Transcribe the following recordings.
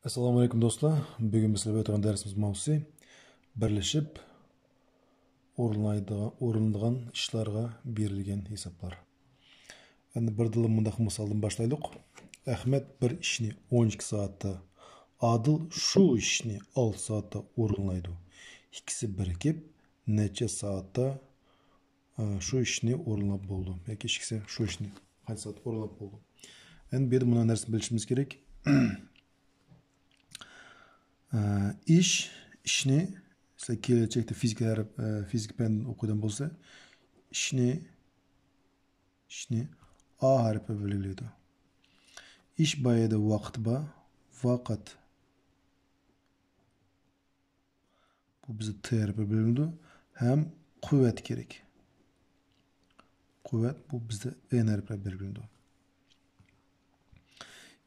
Assalomu alaykum do'stlar. Bugun bizlarga o'tgan darsimiz mavzusi birlashib o'rinlanadigan ishlarga berilgan hisoblar. Endi bir dilim bundaq misoldan boshlaylik. Ahmed bir ishni 12 soatda, Adil shu ishni 6 soatda o'rinlaydi. İkisi birikib necha soatda shu ishni o'rinlab bo'ldi. Yoki ikkisi shu ishni qancha soat o'rinlab bo'ldi. Endi bu yerda bunday narsani bilishimiz kerak. İşni mesela gelecekte fizik ben okudan bolsa işni A harfi bölünüyordu. İş bayada vakat bu bize T harfi bölündü. Hem kuvvet gerek. Kuvvet bu bizde N harfi bölündü.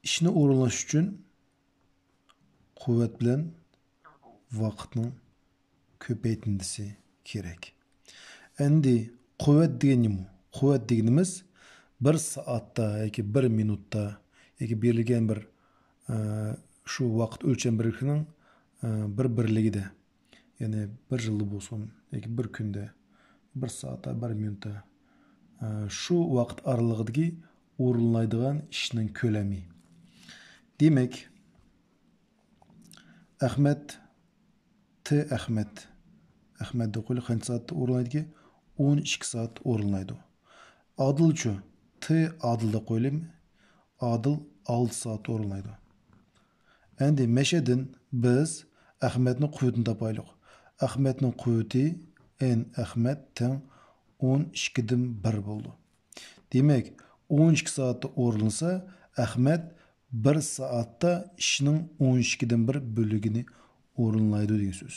İşini o'rinlash uchun kuvvet bilen vaqtning ko'paytindisi kerak. Endi kuvvet degani nima? Kuvvet deganimiz bir soatda yoki bir minutda yoki berilgan bir shu vaqt o'lcham birligining bir birligida. Ya'ni bir yilda bo'lsin yoki bir kunda, bir soatda, bir minutda shu vaqt oralig'idagi o'rinlaydigan ishning ko'lami. Demek Ahmet de qo'yli qancha soatda o'rinlaydi? 12 soat o'rinlaydi. Adilchi T Adilda qo'ylim. Adil 6 soat o'rinlaydi. Endi meshadan biz Ahmetning quvvatini topaylik. Ahmetning quvvati N Ahmet teng 12 dan 1 bo'ldi. Demek 12 soatda o'rinlasa Ahmet 1 soatda ishning 12 dan 1 bölügini o'rinlaydi degan so'z.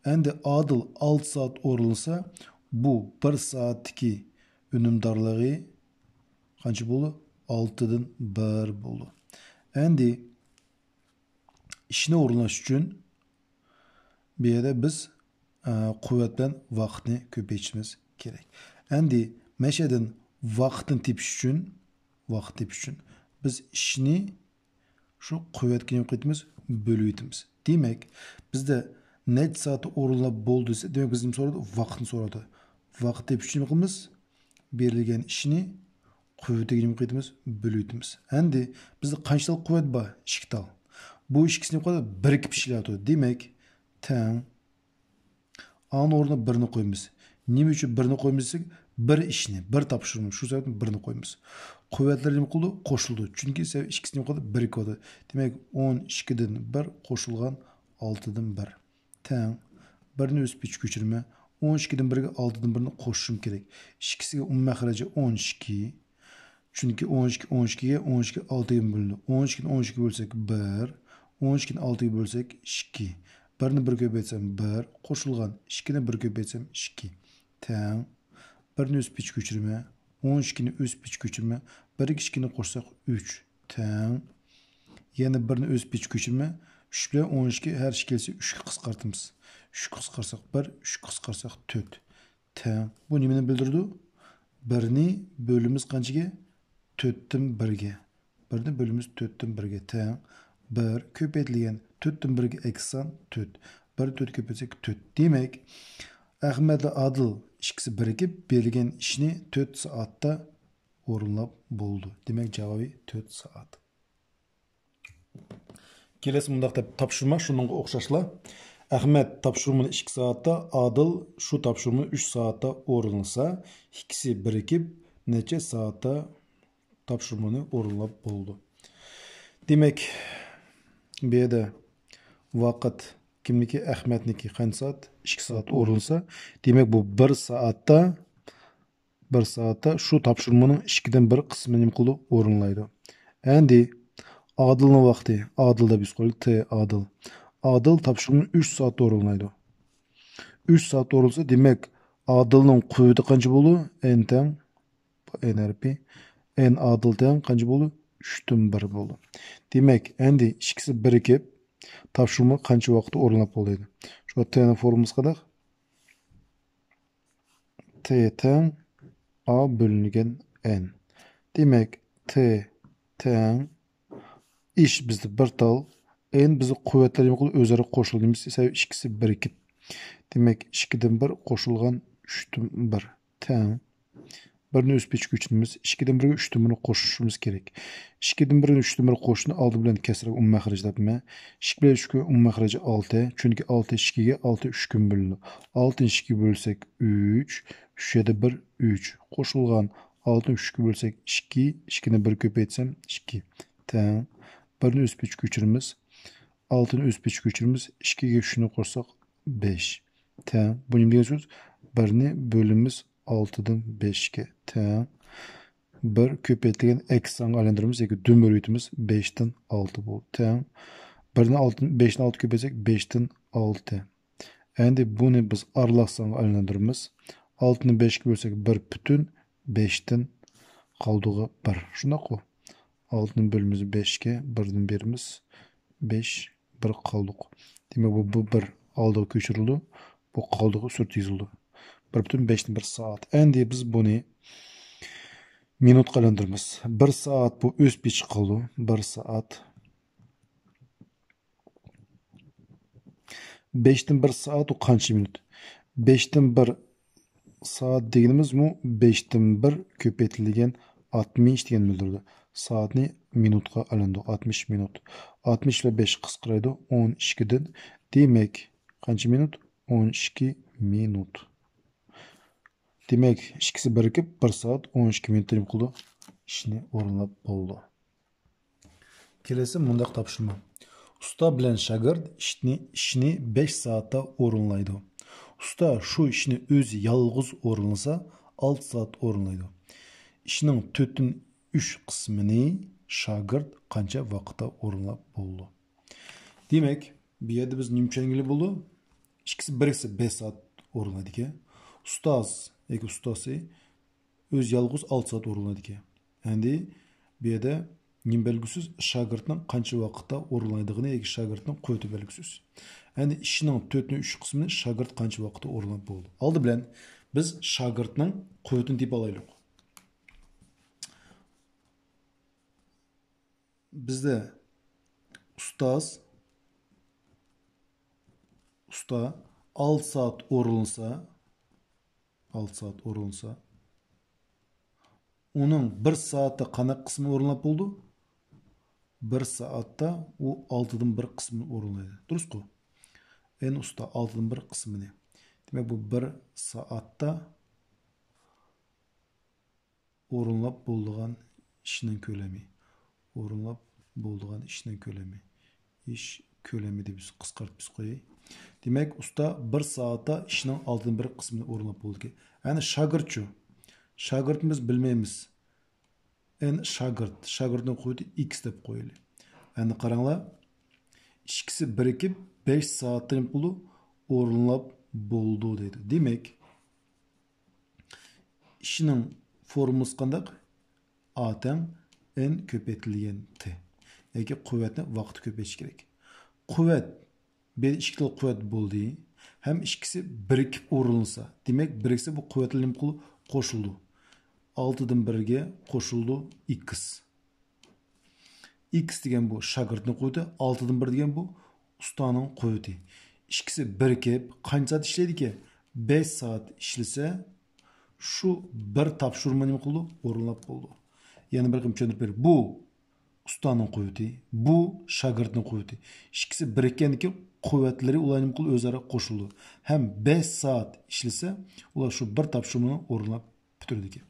Endi Adil 6 soat o'rinlasa bu 1 soatdagi unumdorligi qancha bo'ldi? 6 dan 1 bo'ldi. Endi ishni o'rinlash uchun bu yerda biz quvvat bilan vaqtni ko'paytirishimiz kerak. Endi meshadan vaqtni tepish uchun biz ishni şu kuvvetga nima qilamiz? Bölüp etamiz. Demek bizde necha soat o'rinlab bo'ldiysa, demak biz nima so'radi? Vaqtni so'radi. Vaqt deb nima qilamiz? Berilgan ishni quvvatiga nima qilamiz? Bölüp etamiz. Endi bizda qanchalik quvvat bor? 2 tal. Bu ikkisini nima qiladi? Birikib ishlayapti. Demak, teng ani o'rniga 1ni qo'yamiz. Nima uchun 1ni qo'yamiz? Bir ishni, bir topshirma, shu sababdan 1ni qo'yamiz. Kuvvetler nima qildi? Qo'shildi. Chunki ikkisi nima qildi? Birikdi. Demak 12 dan 1 qo'shilgan 6 dan 1. Teng 1ni o'sib ko'chirma. 12 dan 1 ga 6 dan 1ni qo'shishim kerak. Ikkisiga maxraji 12. Chunki 12 ga 6 ga bo'linadi. 12 ni 12 ga bo'lsak 1, 12 ni 6 ga bo'lsak 2. 1ni 1 ga ko'paytsam 1, qo'shilgan 2 ni 1 ga ko'paytsam 2. Teng 1ni o'sib ko'chirma. 12 ni o'sib ko'chirma. 1 2ni qo'shsak 3. Teng. Yana 1ni o'sib ko'chirma. 3 bilan 12 har ish kelsa 3 ga qisqartamiz. 3 qisqarsak 1, 3 qisqarsak 4. Teng. Bu nimani bildirdi? 1ni bölümümüz qanchaga? 4 dan 1 ga. 1ni bölümümüz 4 dan 1 ga. Teng. 1 ko'paytirilgan 4 dan 1 ga eksan 4. 1 4 ko'paytsak 4. Demek Ahmet ve Adil ikisi birikib berilgan ishni 4 soatda o'rinlab bo'ldi. Demak javobi 4 soat. Kelesi bundaq deb topshirma shuningga o'xshashla. Ahmet topshirmani 2 soatda, Adil shu topshirmani 3 soatda o'rinlasa, ikkisi birikib necha soatda topshirmani o'rinlab bo'ldi. Demak bu yerda vaqt kimniki? Ahmetniki qancha soat? 2 soat o'rinlasa, demak bu 1 soatda shu topshirmaning 2 dan 1 qismini nima qildi? O'rinlaydi. Endi Adilning vaqti, Adilda biz qo'ydik T Adil. Adil topshirmani 3 soat o'rinlaydi. 3 soat o'rinlasa, demak Adilning quvvati qancha bo'ldi? N teng N harfi. N Adil teng qancha bo'ldi? 3 dan 1 bo'ldi. Demak, endi ikkisi birikib topshirma qancha vaqtda o'rinlab bo'ladi? Shu T'ning formulasi qanday? T teng A bölüngen N. Demek T teng iş bizde bir tal En bizi kuvvetler özara qo'shildiğimiz ise ikisi birikib. Demek 2'den 1 qo'shilgan 3'ten 1 teng. Birini o'sib ketishimiz 2'den 1'ga 3'ten 1'ni qo'shishimiz kerak. 2'den 1'ni 3'ten 1 qo'shishni oldi bilan kasra maxraj deyapman. 2 bilan 3 ga maxraji 6. Chunki 6 2 ga 6 3 ga bo'linadi. 6 ni 2 ga bo'lsak 3, 3 ya da 1 3 qo'shilgan 6 ni 3 ga bo'lsak 2, 2 ni 1 ko'paytsam 2 teng. Birini o'sib ketishimiz 6 ni o'sib ketishimiz 2 ga 3 ni qo'shsak 5 teng. Bu nima degan so'z? 1 ni bo'limiz 6'dan 5'ga teng. 1 ko'paytirilgan eksan aylantiramiz yoki dumir yutimiz 5'dan 6 bo'ldi teng. 1'ni 6 5'ni 6 ko'paysak 5'dan 6. Endi buni biz aralaqsan aylantiramiz. 6'ni 5'ga bo'lsak 1 butun 5'dan qoldig'i 1. Shunaqmi? 6'ning bo'limiz 5'ga 1'dan berimiz 5 1 qoldiq. Demak bu 1 oldiga ko'chirildi. Bu qoldig'i surtizildi. 1,5 bir saat. Endi biz buni minut aylantiramiz. 1 saat bu o'sib chiqildi. 1 saat. 5'ten 1 saat o qancha minut? 5'ten 1 saat deganimiz mu 5'ten 1 ko'paytirilgan 60 degan bildirdi. Saatni minutga alindi. 60 minut. 60 ile 5 qisqaradi. 12 dan. Demak, qancha minut? 12 minut. Demek ikisi birikib 1 saat 12 minut nima qildi? İşni o'rinlab bo'ldi. Kelasi mundaq topshirma. Usta bilan shagird ishni 5 soatda o'rinlaydi. Usta shu ishni o'zi yolg'iz o'rinlasa 6 soat o'rinlaydi. Ishning 4'ün 3 qismini shagird qancha vaqtda o'rinlab bo'ldi? Demek bu yerda biz nimchangili bo'ldi? İkisi biriksa 5 soat o'rinlaydi ekan. Ustoz yoki ustasi o'z yolg'iz 6 soat o'rinlaydi ekan. Endi bu yerda nim belgisiz shogirdning qancha vaqtda o'rinlaydigini yoki shogirdning quvvati belgisiz. Endi ishning 4'ün 3 qismini shogird qancha vaqtda o'rinlab bo'ldi. Oldi bilan biz shogirdning quvvatini deb olaylik. Bizda usta 6 soat o'rinlasa 6 saat o'rinlasa onun 1 saatte qanaq qismi o'rinlab bo'ldi? 1 saatda u 6'dan 1 qismini o'rinlaydi. Durustku? En usta 6'dan 1 qismini. Demek bu 1 saatda o'rinlab bo'lgan ishning ko'lami. O'rinlab bo'lgan ishning ko'lami. İş ko'lami deb biz qisqartib qo'yay. Demek usta 1 saatda ishning 6'dan 1 qismini o'rinlab bo'ldi. Yani shogirdchi. Shogirdimiz bilmaymiz. En shogirdning quvvati x deb qo'yaylik. Endi qaranglar. İkisi birikib 5 saatda nima bo'ldi? O'rinlab bo'ldi deydi. Demek ishning formulasi qanday? A teng n ko'paytirilgan t. Yoki quvvatni vaqti ko'paytirish kerak. Quvvat bir ikkili quvvat bo'ldi. Hem ikisi birikib o'rinlasa, demek birikse bu quvvatlar nima qildi? Qo'shildi. 6'dan 1'ga qo'shildi x. X degan bu shogirdning quvvati, 6'dan 1 degan bu ustaning quvvati. İkisi birikib qancha soat ishlaydi ki? 5 soat ishlasa, şu bir topshirma nima qildi? O'rinlab bo'ldi. Yana bir qilib tushuntirib ber. Bu ustaning quvvati, bu shogirdning quvvati. İkisi birikkandan keyin quvvatları ular nima qildi? O'zaro qo'shildi. Hem 5 soat ishlasa, ular şu bir topshirmani o'rinlab bitirdi ekan.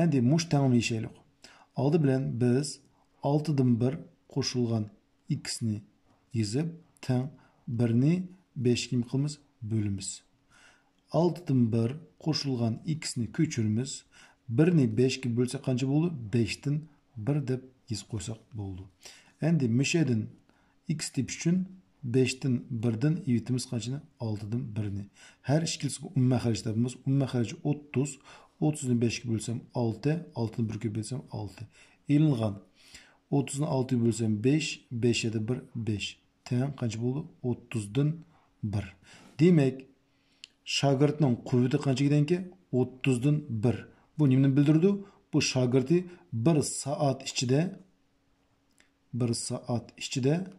Endi mush tanglashaylik. Oldi bilan biz 6'dan 1 qo'shilgan x ni yozib, teng 1 ni 5 ga qilamiz bo'limiz. 6'dan 1 qo'shilgan x ni ko'chirimiz. 1 ni 5 ga bo'lsa qancha bo'ldi? 5'dan 1 deb yozib qo'ysak bo'ldi. Endi mishadan x deb uchun 5'ten 1'den ivitimiz kaçını? 6'dan 1'ni. Her ikilisi maxraj tapımız. Maxrajı 30. 30'dan 5'e bölsem 6. 6'dan 1'e bölsem 6. İlinğen 30'dan 6'ya bölsem 5. 5'e de 1 5. Teng kaç oldu? 30'dan 1. Demek shogirdning quvvati qancha ekan ki? 30'dan 1. Bu nimani bildirdi? Bu shogirdi 1 saat ichida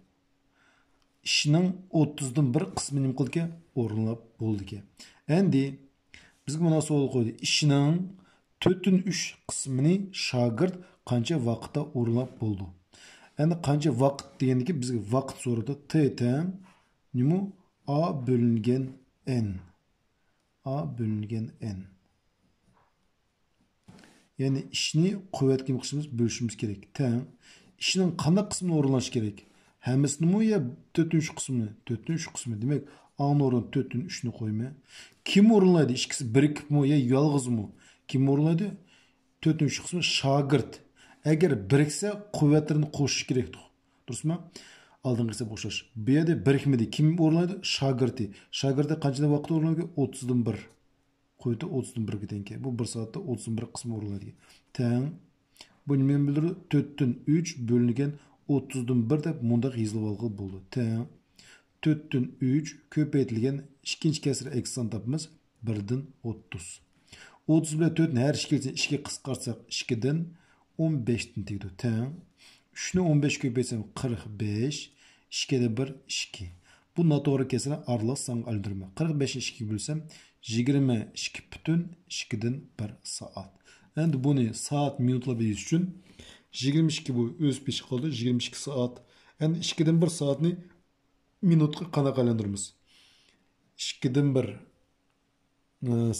ishning 30dan 1 qismi nima qildi ekan? O'rinlab bo'ldi ekan. Endi bizga mana savol qo'ydi. Ishning 4/3 qismini shogird qancha vaqtda o'rinlab bo'ldi? Endi qancha vaqt degandiki bizga vaqt so'radi. T teng nima? A bo'lingan n. A bo'lingan n. Yani ishni quvvatga qismimiz bölüşümüz kerak. Teng ishning qanday qismini o'rinlash kerak? Hammasini ya 4/3 qismini? 4/3 qismi. Demak, A'ning o'rniga 4/3 ni qo'yma. Kim o'rinlaydi? Ikkisi birikibmi yo yolg'izmi? Kim o'rinlaydi? 4/3 qismi shogird. Agar biriksa quvvatlarini qo'shish kerak. Durustmi? Oldingi hisob o'xshash. Bu yerda birikmadi. Kim o'rinlaydi? Shogirdi. Shogirdi qancha vaqt o'rinlaydi? 30dan 1. Qo'ydi 30dan 1 ga teng. Bu 1 soatda 31 qismi o'rinlaydi. Teng. Bu nima bildiradi? 4/3 bo'lingan 30dan 1 deb mundaq yozilib olgan bo'ldi. Teng. 4/3 ko'paytirilgan ikkinchi kasr ekson topamiz 1dan 30. 30 bilan 4 ni har ikkilisini 2 ga qisqartsak 2 dan 15 dan tegdi. Teng. 3 ni 15 ko'paytsam 45, 2 da 1 2. Bu noto'g'ri kasrni aralash songa aylantirma. 45 ni 2 ga bo'lsam 22,2dan 1 soat. Endi buni soat minutlar bilish uchun 22 bu o'sib chiqib qoldi. 22 soat. Endi 2 dan 1 soatni minutga qanaqa aylantiramiz? 2 dan 1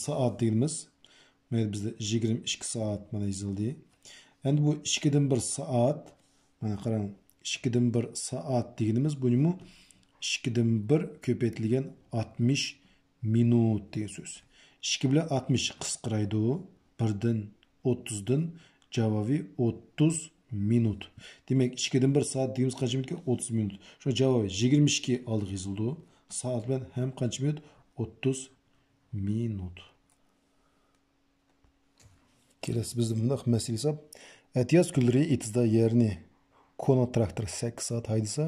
soat deymiz. Mana bizda 22 soat mana yozildi. Endi bu 2 dan 1 soat, mana qarang, 2 dan 1 soat deganimiz bu nima? 2 dan 1 ko'paytirilgan 60 minut degan so'z. 2 bilan 60 qisqaraydi. 1 dan 30 dan javobi 30 minut. Demak 2 dan 1 soat deymiz qancha minutga? 30 minut. Shu javobi 22 oldiga yozildi. Soat bilan ham qancha minut? 30 minut. Kelasi bizda bunday masala hisob. Atiyaz kunlari itizda yerni Kona traktor 8 soat haydasa,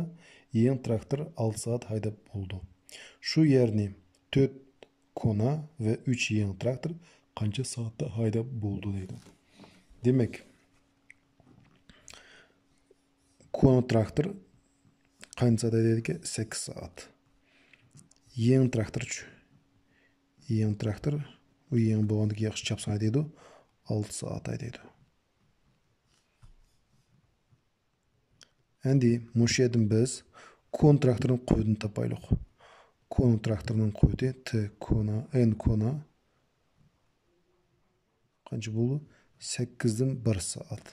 yeng traktor 6 soat haydab bo'ldi. Shu yerni 4 Kona ve 3 yeng traktor qancha soatda haydab bo'ldi deydi. Demak, Kona traktor qancha soat haydaydi? 8 soat. Yeng traktor-chi. Yeng traktor u yeng bo'lgandagi yaxshi chapsan haydaydi. 6 soat haydaydi. Endi mush yerdan biz Kona traktorning quvvatini topaylik. Kona traktorning quvvati T Kona N Kona qancha bo'ldi? 8 dan 1 soat.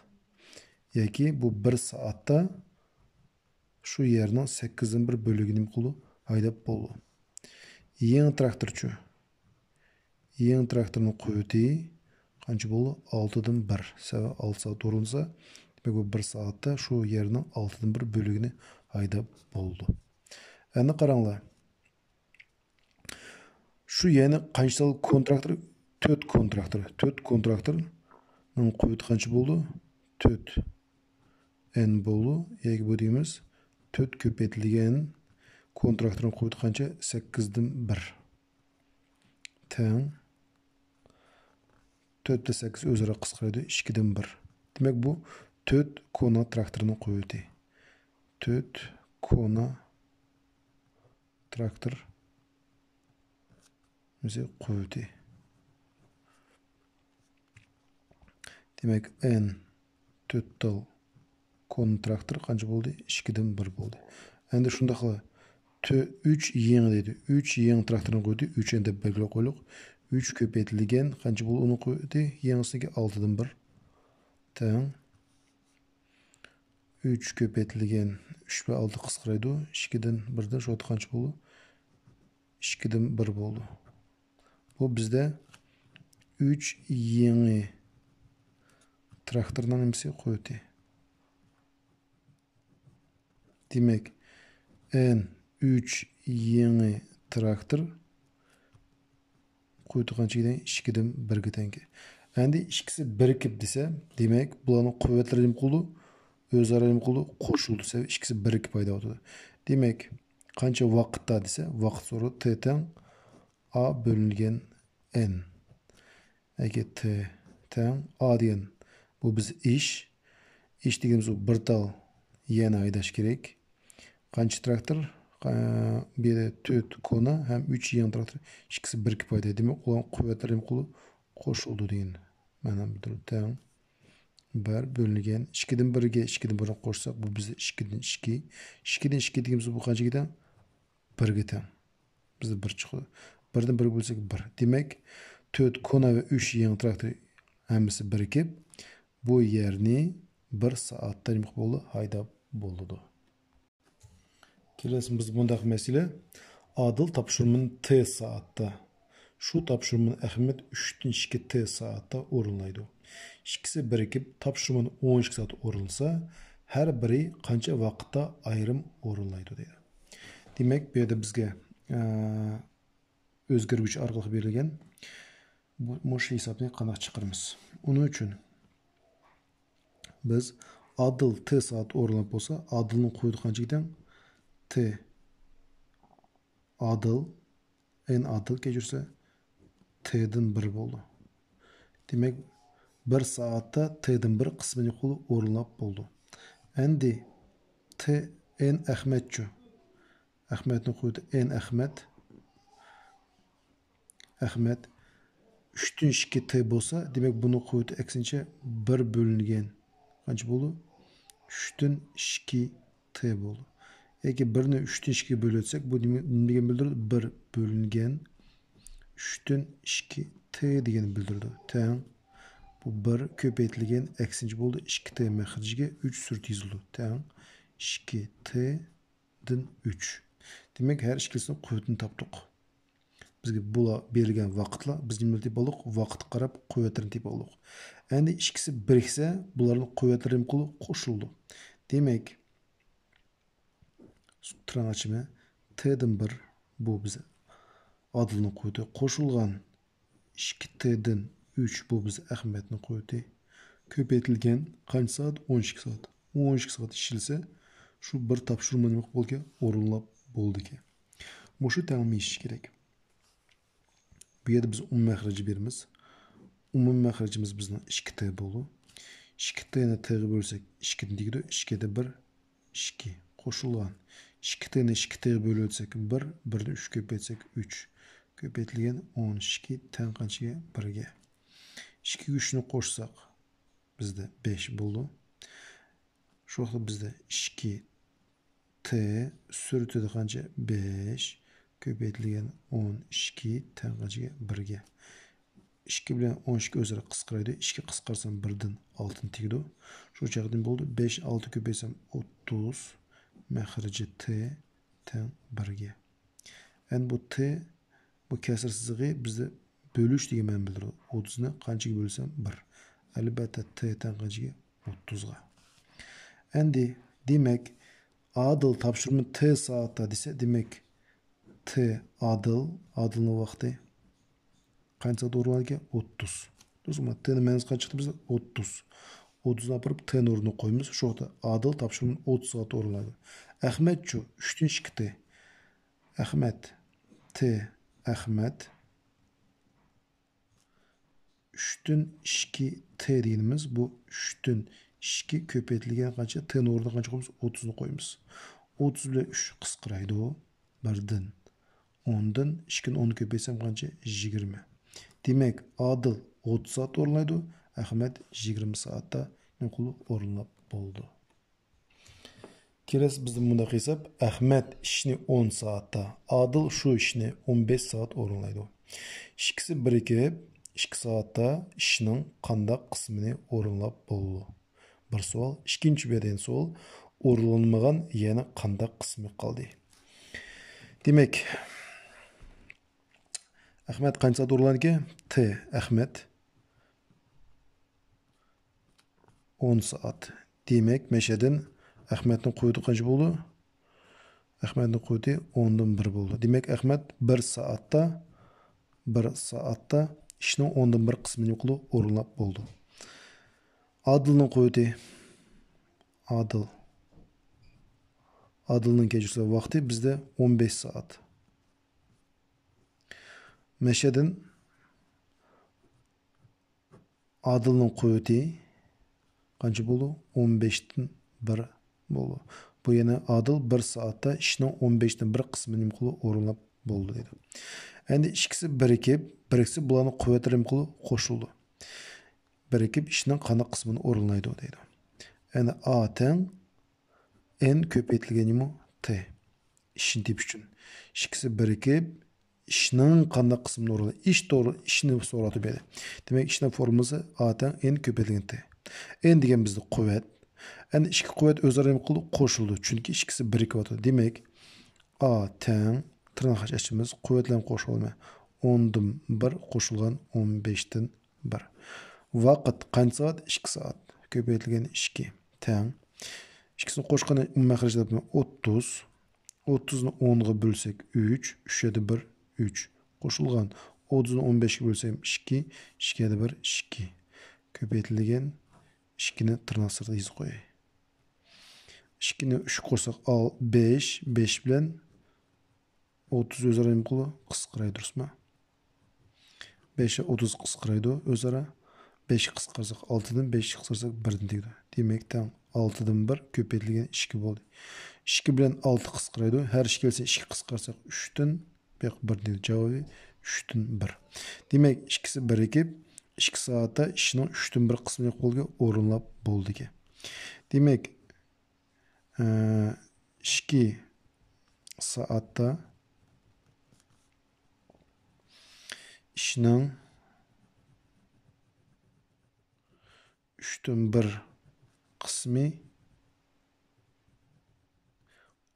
Yoki bu 1 soatda shu yerning 8 dan 1 bo'ligini qilib haydab bo'ldi. Yeng traktorchi. Yeng traktorning quvvati qancha bo'ldi? 6 dan 1. 6 soat o'rinsa, demak bu 1 soatda shu yerning 6 dan 1 bo'ligini haydab bo'ldi. Endi qaranglar. Shu yerni qancha kontraktor? 4 kontraktor. 4 kontraktorning quvvati qancha bo'ldi? 4 n bo'ldi. Yoki bu deymiz 4 ko'paytirilgan kontraktorning quvvati qancha? 8 dan 1. Teng 4 da 8 o'zaro qisqaradi. 2 dan 1. Demak bu 4 Kona traktorining quvvati. 4 Kona traktor bize quvvati. Demak n total Kona traktor qancha bo'ldi? 2 dan 1 bo'ldi. Endi shunda 3 yeng deydi. 3 yeng traktorning quvvati 3 endi belgilab qo'ydik. 3 ko'paytirilgan qancha bo'ldi uning quvvati? Yengisiga 6 dan 1. Teng 3 ko'paytirilgan 3 bilan 6 qisqaraydi. 2 dan 1 dan shu qancha bo'ldi? 2 dan 1 bo'ldi. Bu bizde 3 yeni traktordan nimasi quvvati. Demek n 3 yeni traktor quvvati qanchaga? 2 dan 1 ga teng. Endi ikkisi birikib desa, demak bularning quvvatlari nima qildi? O'zaro nima qildi? Qo'shildi desa, ikkisi birikib paydo bo'ldi. Demak, qancha vaqtda desa, vaqt so'radi t teng a bo'lingan n. Agar t teng a degan bu biz ish deganimiz u bir tal yana haydash kerak. Qancha traktor? Bir de 4 kona hem 3 yan tarafı ikisi bir payda. Demek olan kuvvetlerim kulu koşuldu deyin. Mana budur. Tamam. 1 bölüngen 2'den 1'ge 2'den 1'e qo'shsak bu bizda 2'dan 2. 2'dan 2 deganimiz bu qanchaga teng? 1 ga teng. Bizda 1 chiqdi. 1dan 1 bo'lsak 1. Demak 4 kona ve 3 yan traktor hammasi birikib bu yerni 1 soatda nima bo'ldi? Haydab bo'ldi. Kelesimiz bundaq mesele adil topshirmani T soatda. Şu topshirmani Ahmet 3'ten 2 T soatda o'rinlaydi. İkisi birikib topshirmani 12 soat o'rinlasa, her biri qancha vaqtda ayrim o'rinlaydi deydi. Demak, bu yerda bizga o'zgaruvchi orqali berilgan bu hisobni qanday chiqaramiz? Uning uchun biz adil T soat o'rinlab bo'lsa, adilni qo'ydi qanchaga teng? T adil en adil kechirsa T'dan 1 bo'ldi. Demak, 1 soatda T'dan 1 qismini o'rinlab bo'ldi. Endi T en Ahmetchu. Ahmetni qo'ydi en Ahmet. Ahmet 3'ten 2 T bo'lsa, demak buni qo'ydi aksincha 1 bo'lingan. Qancha bo'ldi? 3'ten 2 T bo'ldi. Eğer 1'ni 3'ten 2'ye bölürsek bu nega bildirdi? 1 bölüngen 3'ten 2 T degani bildirdi. Teng bu 1 ko'paytirilgan aksincha bo'ldi 2 T mahrjiga 3 surat yozildi. Teng 2 T'dan 3. Demak her ikisini quvvatini topdik. Bizga bu berilgan vaqtlar biz nima deb oldik? Vaqt qarab quvvatlarini deb oldik. Endi ikisi biriksa bularning quvvatlari qo'shildi. Demak Tırnaçımı T'den 1 bu bize adılını koydu. Koşulgan 2 T'den 3 bu bize Ahmet'ini koydu. Köpeytilgen kaç saat? 12 saat. 12 saat işilse şu bir tapşırma demek bolga orunlap boldu ki. Bu şu tamamı iş gerek. Bu yerde biz mahracı birimiz. Mahracımız bizden 2 T bolu. 2 T'ne T'ye bölsek 2'den digdi. 2'de 1 2 koşulgan 2 tane 2 T'ye bölürsek 1, 1'den 3 köpeytsek 3. Köpeytilgen 12 teng qanchaga 1'ga. 2 3'ni qo'shsak bizde 5 bo'ldi. Şu vaqtda bizde 2 T sur'atida qancha 5 köpeytilgen 12 teng qanchaga 1'ga. 2 bilan 12 o'zaro qisqaradi. 2 qisqarsam 1dan 6 tegdi. Shu chaqdan bo'ldi. 5 6 ko'paysam 30 mahriji T teng 1'ga. Endi bu T bu kasr sizig'i bizda bo'lish degan ma'no bildiradi. 30 ni qanchaga bo'lsam 1. Albatta T teng qanchaga 30 ga. Endi demak adil topshirma T soatda desa, demak T adilning vaqti qancha o'rinlarga 30. Do'stlar, T'ning ma'nosi qancha chiqdi bizda? 30. 30'dan apırıp T'nin o'rnini qo'yamiz. Shu vaqtda adil topshirma 30 soat o'rinladi. Ahmetchu 3'ten 2 T. Ahmet T Ahmet 3'ten 2 T deganimiz bu 3'ten 2 ko'paytirilgan qancha T'ning o'rniga qancha qo'yamiz? 30'ni qo'yamiz. 30 bilan 3 qisqaraydi u. 1dan 10dan 2ni 10 ko'paysam qancha? 20. Demak, adil 30 soat o'rinlaydi. Ahmet 20 soatda o'rinlab bo'ldi. Kelasi bizning bunda hisob Ahmet ishni 10 soatda, Adil shu ishni 15 soat o'rinlaydi. İkisi birikib 2 soatda ishning qanday qismini o'rinlab bo'ldi? Bir savol. Ikkinchi bergan savol o'rinlanmagan yana qanday qismi qoldi? Demak, Ahmet qancha soat o'rinlangan? T Ahmet 10 saat. Demek meşeden Ahmet'in koydu kaç buldu? Ahmet'in koydu 10'dan 1 buldu. Demek Ahmet 1 saatte işinin 10'dan 1 kısmını yoklu orunlap buldu. Adıl'ın koydu. Adıl'ın geçirse vakti bizde 15 saat. Meşeden Adıl'ın koydu. Qancha bo'ldi? 15'dan 1 bo'ldi. Bu yana adil 1 saatte işinin 15'ten 1 kısmını imkulu orunlap boldu dedi. Endi ikisi birikse bularning quvvatlari imkulu qo'shildi. Birikib ishning qanday qismini o'rinlaydi deydi. Endi A teng n ko'paytirilgan t ishni tep uchun. İkisi birikib ishning qanday qismini o'rinlaydi. Ish to'g'ri ishni so'ratib berdi. Demak, ishning formulasi A teng n ko'paytirilgan t. N degan bizning quvvat. Endi ikki quvvat o'zaro imkulu qo'shildi. Chunki ikkisi birikyapti. Demak, A teng tırnak açımız kuvvetlen qo'shilma 10'dan 1 qo'shilgan 15'ten 1. Vaqt qancha soat? 2 soat. Ko'paytirilgan 2 teng. İkisini qo'shganda mahrajlar 30. 30'ni 10'ga bölsek 3. 3 7 1 3. Qo'shilgan 30'ni 15'ga bölsek 2. 2 7 1 2. Ko'paytirilgan 2'ni tırnak sırtida yozib qo'yay. 2'ni 3 qo'shsak 5. 5 bilan 30 o'zaro imkulu qisqaraydi, durustmi? 5'e 30 qisqaraydi o'zaro. 5 qisqarsak 6'dan 5 qisqarsak 1'dan tegdi. Demak, teng 6'dan 1 ko'paytirilgan 2 bo'ldi. 2 bilan 6 qisqaraydi. Har ish kelsa 2 qisqarsak 3'dan 1 deydi. Javobi 3'dan 1. Demak, ikkisi birikib 2 soatda ishning 3'dan 1 qismini qo'lga o'rinlab bo'ldi ekan. Demak, 2 soatda ishning 3'ten 1 qismi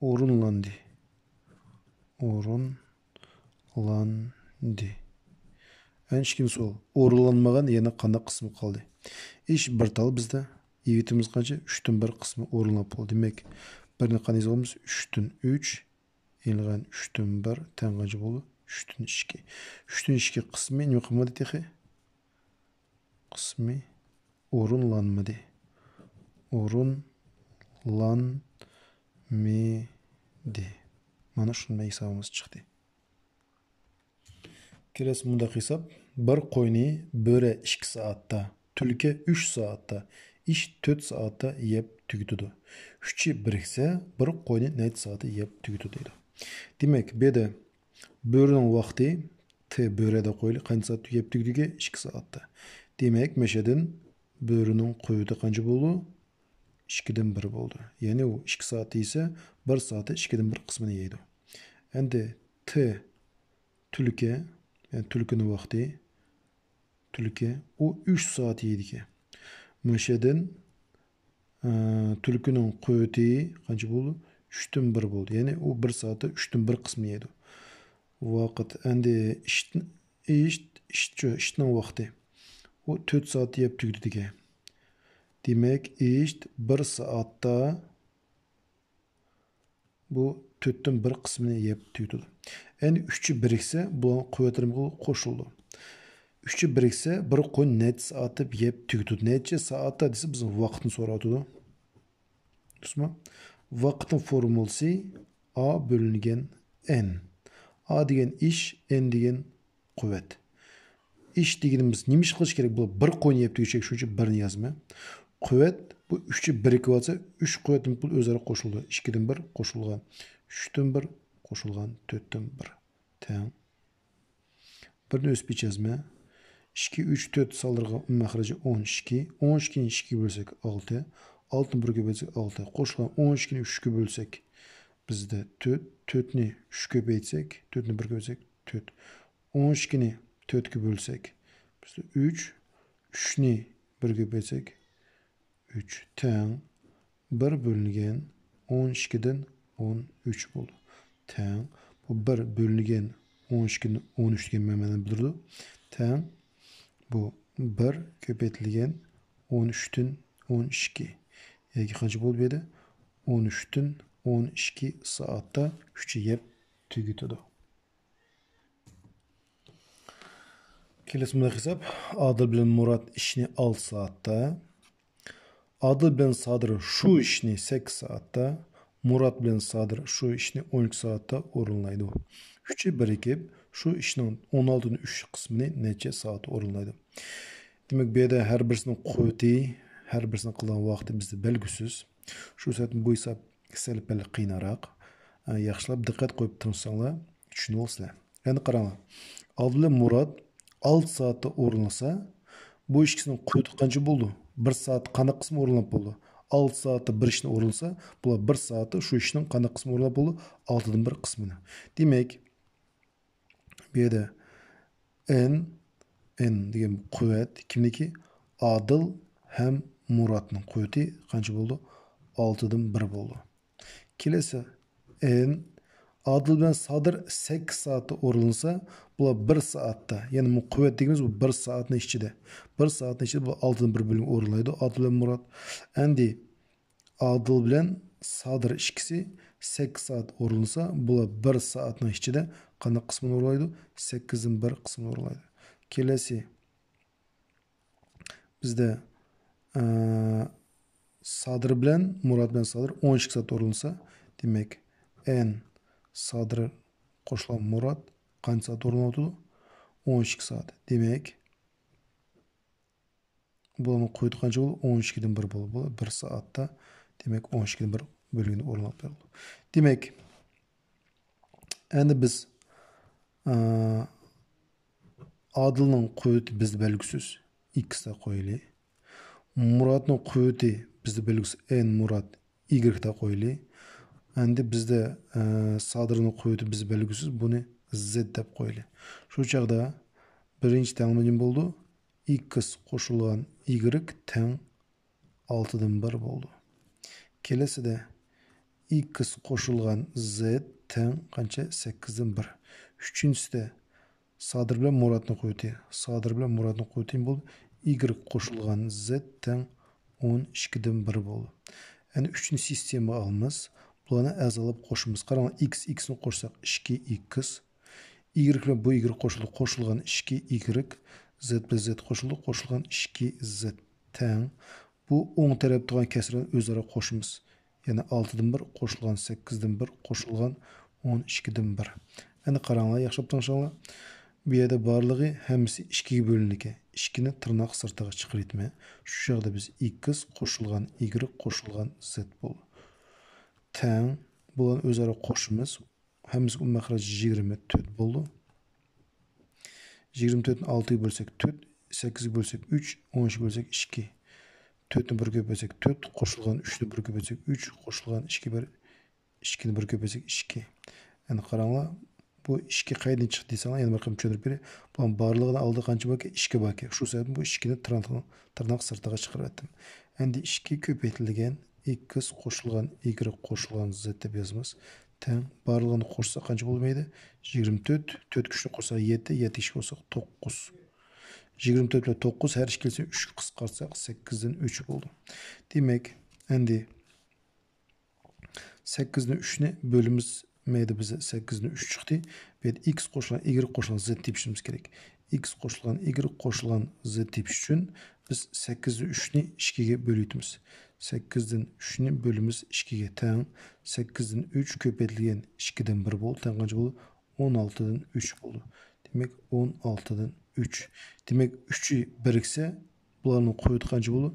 o'rinlandi. Enişkin so'l. O'rinlanmagan yana qanday qismi qoldi? Ish bir tal bizda yigitimiz qancha? 3'ten 1 qismi o'rinlab bo'ldi. Demak, birni qanday yozamiz? 3'ten 3 ilgan 3'ten 1 teng qancha bo'ldi? 3'ten 2. 3'ten 2 qismi nima qilmadi texi? Qismi o'rinlanmadi. O'rinlanmadi. Mana shunday hisobimiz chiqdi. Kelasi bundaq hisob. Bir qo'yni bo'ri 2 soatda, tulki 3 soatda, ish 4 soatda yeb tugitadi. 3'i biriksa, bir qo'yni necha soatda yeb tugitadi deydi. Demak, bu yerda bo'rining vaqti t bo'rida qo'yli qancha soat yeb tugitiga 2 soatda. Demak, meshadan bo'rining quvvati qancha bo'ldi? 2'dan 1 bo'ldi. Ya'ni u 2 soat ise 1 soatda 2'dan 1 qismini yeydi. Endi t tulki, yani tulkining vaqti tulki u 3 soat yeydi ekan. Meshadan tulkining quvvati qancha bo'ldi? 3'dan 1 bo'ldi. Ya'ni u 1 soatda 3'dan 1 qismini yeydi. Vaqt endi ishning vaqti u 4 soat yeb tugdi ekan. Demek iş 1 saatte bu 4'ten 1 kısmını yep tüydü. Yani 3'ü birikse bu kuvvetlerim koşuldu. 3'ü birikse bir koyun net saatte yep tüydü. Netçe saatte dese bizim vaktini soradı. Düşme? Vaktin formülsi A bölüngen N. A degen iş, N degen kuvvet. İş degenimiz neymiş kılış gerek? Bu bir koyun yep tüyecek şu için birini yazma. Kuvvet bu 3'ü birikib olsa 3 kuvvetin pul o'zaro qo'shildi. 2'den 1 qo'shilgan, 3'ten 1 qo'shilgan, 4'ten 1 teng. Birini o'sib yozma. 2 3 4 saldırgan mahraji 12. 12'ni 2'ga bölsek 6. 6'ni 1'ga bölsek 6. Qo'shilgan 12'ni 3'ga bölsek bizda 4. 4'ni 3'ga bölsek 4'ni 1'ga bölsek 4. 12'ni 4'ga bölsek bizda 3. 3'ni 1'ga bölsek 3 teng 1 bölüngen 12'den 13 oldu. Teng bu 1 bölüngen 12'den 13 degan ma'noni bildirdi. Teng bu 1 ko'paytirilgan 13'ten 12. Yoki qancha bo'lib edi? 13'ten 12 soatda 3'ü yeb tugitadi. Kelasi bunday hisob. Adil bilan Murat ishni 6 soatda, Adil bilan Sadir şu ishni 8 soatda, Murat bilan Sadir şu ishni 12 soatda o'rinlaydi. 3'ü birikib şu ishning 16'dan 3 qismini necha soat o'rinlaydi. Demak, bu yerda har birisining quvvati, har birisining qilgan vaqti bizda belgisiz. Shu sababdan bu hisob sal qiyinroq. Yaxshilab diqqat qo'yib tinglasanglar, tushunib olsizlar. Endi qaranglar. Avval Murod 6 soatda o'rinlasa, bu ishkisining quvvati qancha bo'ldi? 1 soat qanday qismi o'rinlab bo'ldi? 6 soatda bir ishni o'rinlasa, bular 1 soatda shu ishning qanday qismi o'rinlab bo'ldi? 6dan 1 qismini. Demak, bu yerda n degan quvvat kimniki? Adil ham Murodning quvvati qancha bo'ldi? 6dan 1 bo'ldi. Kelasi n Adil bilan Sadir 8 soatda o'rinlasa, bular 1 soatda, ya'ni bu quvvat degimiz bu 1 soatning ichida. 1 soatning ichida bu 6dan 1 bo'lim o'rinlaydi Adil bilan Murod. Endi Adil bilan Sadir ikkisi 8 soat o'rinlasa, bular 1 soatning ichida qanday qismini o'rinlaydi? 8dan 1 qismini o'rinlaydi. Kelasi bizda Sadir bilan Murod bilan Sadir 12 soat o'rinlasa, demak n Sadir qo'shilgan Murod qancha soat o'rinlaydi? 12 soat. Demak, bularning quvvati qancha bo'ldi? 12dan 1 bo'ldi. Bu 1 soatda, demak 12dan 1 bo'lganda o'rinlab berildi. Demak, endi biz Adilning quvvati bizda belgisiz x da qo'yaylik. Murodning quvvati bizda belgisiz n Murod y da qo'yaylik. Endi bizda Sadirning quvvati bizda belgisiz, buni z deb qo'yaylik. Shu chaqda birinchi tanlagan bo'ldi. X qo'shilgan y teng 6dan 1 bo'ldi. Kelasida x qo'shilgan z teng qancha? 8dan 1. Uchinchisida Sadir bilan Murodning quvvati. Sadir bilan Murodning quvvati bo'ldi. Y qo'shilgan z teng 12dan 1 bo'ldi. Endi 3-chi sistema olamiz. Bularni a'zolab qo'shimiz. Qarang, x ni qo'shsak 2x, y bilan bu y qo'shilgan 2y, z bilan z qo'shilgan 2z teng. Bu o'ng taraf turgan kasrani o'zaro qo'shimiz. Ya'ni 6dan 1 qo'shilgan 8dan 1 qo'shilgan 12dan 1. Endi qaranglar, yaxshilab tinglasanglar. Bu yerda barligi hammasi 2 ga bo'lingan. 2 ni tirnoq sirtiga chiqaritma. Shu yerda biz x qo'shilgan y qo'shilgan z bo'ldi. Teng, bularni o'zaro qo'shimiz. Hammasi mahraj 24 bo'ldi. 24 ni 6 ga bo'lsak 4, 8 ga bo'lsak 3, 12 ga bo'lsak 2. 4 ni 1 ga bo'lsak 4, qo'shilgan 3 ni 1 ga bo'lsak 3, qo'shilgan 2 1, 2 ni 1 ga bo'lsak 2. Endi qaranglar, bu 2 qayerdan chiqdi desanglar, yana bir qilib tushuntirib beray. Bu barlig'ining oldida qancha bor ekan? 2 bor ekan. Shu sababdan bu 2 ni tirnoq sirtiga chiqaryaptim. Endi 2 ko'paytirilgan x qo'shilgan y qo'shilgan z deb yozamiz. Teng, barlig'ini qo'shsa qancha bo'lmaydi? 24, 4 kuchni qo'shsak 7, 7 kishi qo'shsak 9. 24 bilan 9 har ikkalasiga 3 qisqartsak 8dan 3 bo'ldi. Demak, endi 8dan 3 ni bo'limiz mayda bize 8dan 3 chiqdi. Bu yerda x qo'shilgan y qo'shilgan z tepishimiz kerak. X qo'shilgan y qo'shilgan z tepish uchun biz 8dan 3 ni 2 ga bo'laymiz. 8dan 3 ni bo'limiz 2 ga teng. 8dan 3 ko'paytirilgan 2dan 1 bo'ldi. Teng qancha bo'ldi? 16dan 3 bo'ldi. Demak 16dan 3. Demak 3'ü birikse bularning quvvati qancha bo'ldi?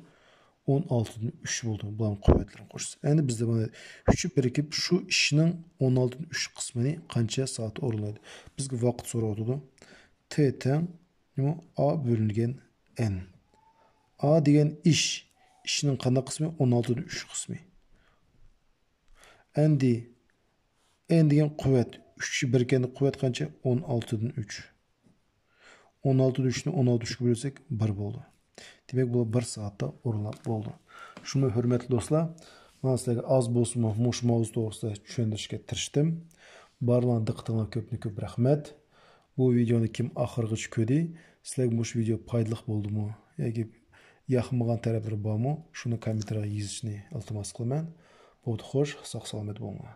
16dan 3 bo'ldi. Bularning quvvatlarini qo'shsa. Endi bizda mana 3'ü birikib shu ishning 16dan 3 qismini qancha soat o'rinlaydi? Bizga vaqt so'raydi. T teng nima? A bo'lingan n. A degan ishning qanday qismi? 16dan 3 qismi. Endi n degan quvvat, 3'ü birikkan quvvat qancha? 16dan 3. 16dan 3 ni 16 3 ga bo'lsak 1 bo'ldi. Demak, bu 1 soatda o'rinlab bo'ldi. Shuni hurmatli do'stlar, men sizlarga oz bo'lsin mush mavzu to'g'risida tushuntirishga tirishdim. Barlarning diqqatingizga ko'p rahmat. Bu videoni kim oxirigacha ko'rdi? Sizlarga bu video foydali bo'ldimi yoki yoqmagan taraflari bormi? Shuni kommentariyga yozishni iltimos qilaman. Bo'pti, xo'sh, sog' salomat bo'linglar.